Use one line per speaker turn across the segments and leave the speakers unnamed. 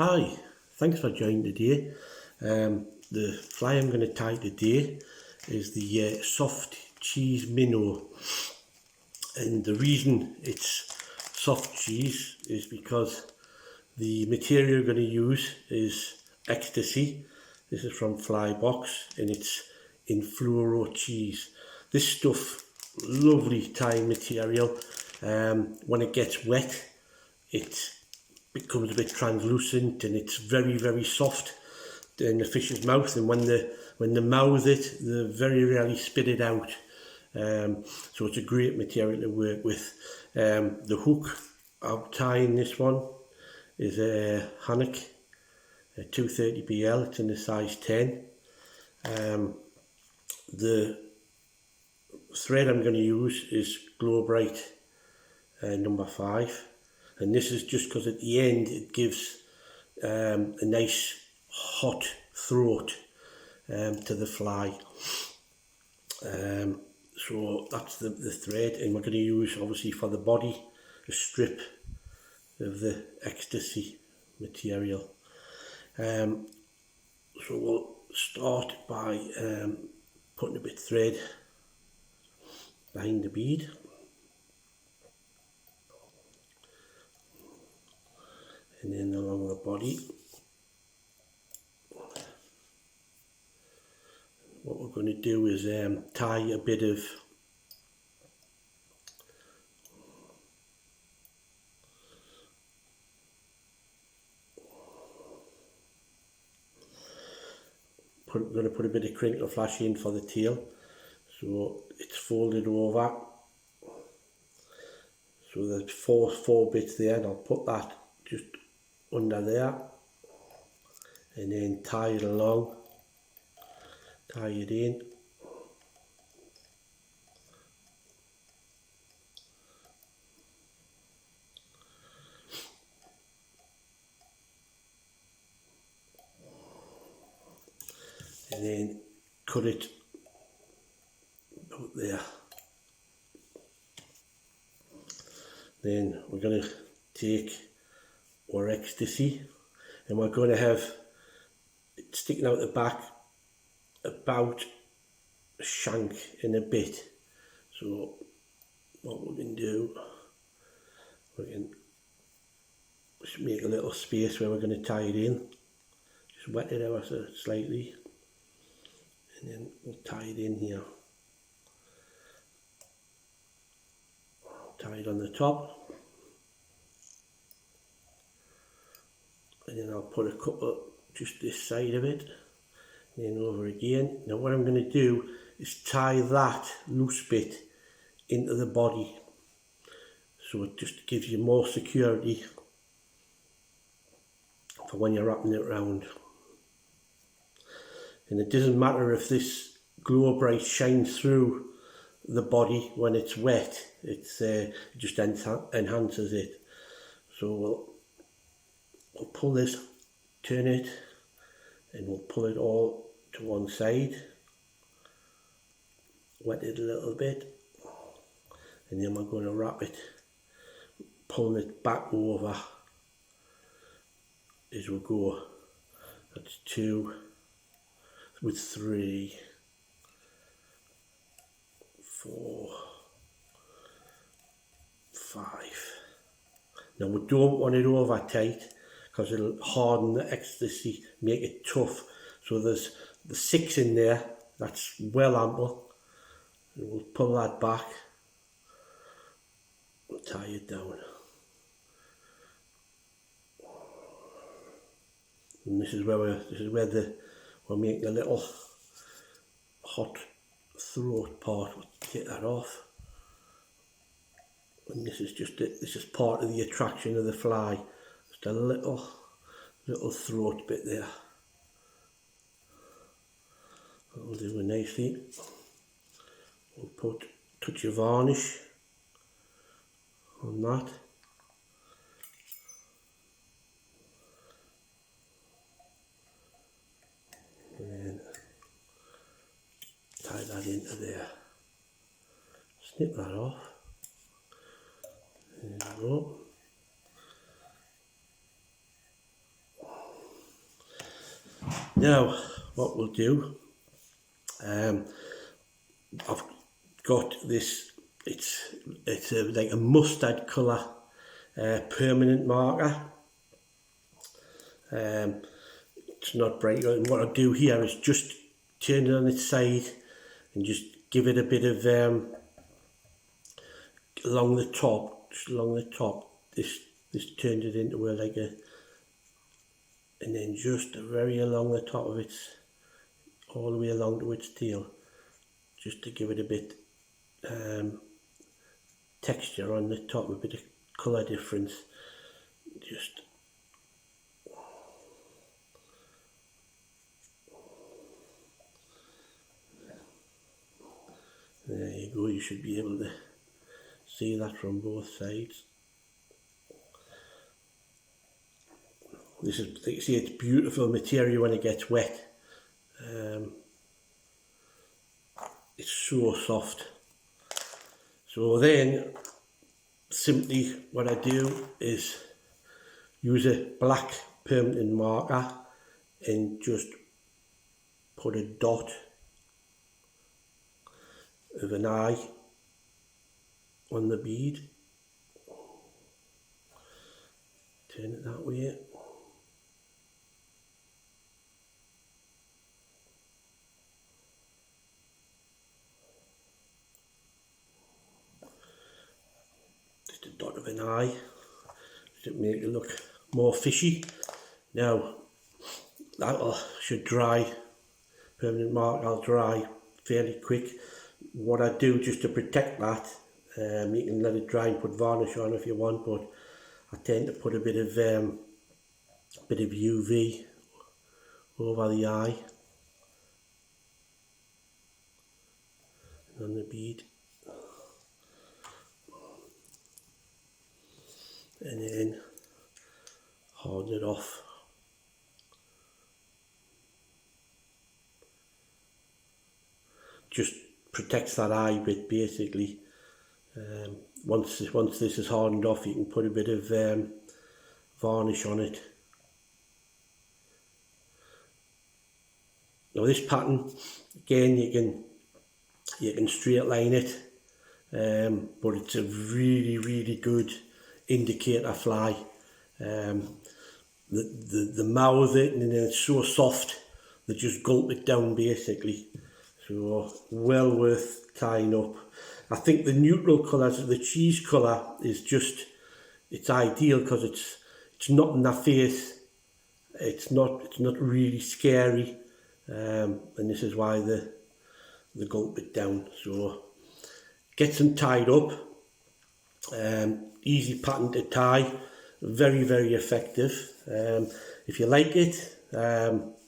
Hi, thanks for joining today. The fly I'm going to tie today is the soft cheese minnow, and the reason it's soft cheese is because the material we're going to use is ecstasy. This is from Flybox and it's in fluoro cheese. This stuff, lovely tying material. When it gets wet, it becomes a bit translucent and it's very soft in the fish's mouth, and when they mouth it, they very rarely spit it out. So it's a great material to work with. The hook I'm tying this one is a Alec, a 230BL. It's in the size 10. The thread I'm going to use is Glow Bright number 5, and this is just because at the end it gives a nice hot throat to the fly. So that's the thread, and we're going to use, obviously, for the body, a strip of the ecstasy material. So we'll start by putting a bit of thread behind the bead, and then along the body. What we're going to do is tie a bit of put a bit of crinkle flash in for the tail, so it's folded over. So there's four bits there, and I'll put that just under there, and then tie it along, tie it in. And then cut it out there. Then we're going to take our ecstasy, and we're going to have it sticking out the back about a shank and a bit. So what we can do, we can just make a little space where we're going to tie it in. Just wet it ever so slightly, and then we'll tie it in here. Tie it on the top, and then I'll put a couple just this side of it, and then over again. Now what I'm going to do is tie that loose bit into the body, so it just gives you more security for when you're wrapping it around. And it doesn't matter if this Glow Bright shines through the body when it's wet, it just enhances it. So we'll pull this, turn it, and we'll pull it all to one side, wet it a little bit, and then we're going to wrap it, pulling it back over as we go. That's 2 with 3, 4, 5. Now we don't want it over tight because it'll harden the ecstasy, make it tough. So there's the 6 in there, that's well ample. And we'll pull that back and tie it down. And this is where we're making a little hot throat part. We'll take that off. And this is just it. This is part of the attraction of the fly. Just a little throat bit there. That'll do it nicely. We'll put a touch of varnish on that. And then tie that into there. Snip that off. There we go. Now what we'll do, I've got this, it's like a mustard colour permanent marker. It's not bright, and what I'll do here is just turn it on its side and just give it a bit of along the top, just along the top. This turned it into a like a, and then just very along the top of its, all the way along to its tail, just to give it a bit texture on the top, a bit of colour difference. Just there you go, you should be able to see that from both sides. This is, like you see, it's beautiful material when it gets wet. It's so soft. So then simply what I do is use a black permanent marker and just put a dot of an eye on the bead. Turn it that way. Just a dot of an eye, just to make it look more fishy. Now that should dry, permanent marker will dry fairly quick. What I do just to protect that, you can let it dry and put varnish on if you want, but I tend to put a bit of UV over the eye and on the bead, and then harden it off. Just protects that eye bit basically. Once this is hardened off, you can put a bit of varnish on it. Now this pattern, again, you can straight line it, but it's a really good indicator fly. The mouth it, and then it's so soft they just gulp it down basically. So well worth tying up. I think the neutral colours, the cheese colour, is just, it's ideal because it's not in the face. It's not really scary, and this is why the gulp it down. So get them tied up. Easy pattern to tie, very effective. If you like it,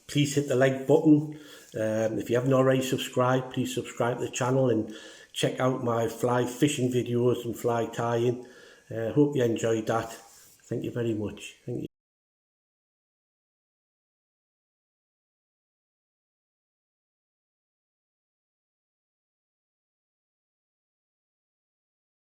please hit the like button. If you haven't already subscribed, please subscribe to the channel and check out my fly fishing videos and fly tying. Hope you enjoyed that. Thank you very much. Thank you.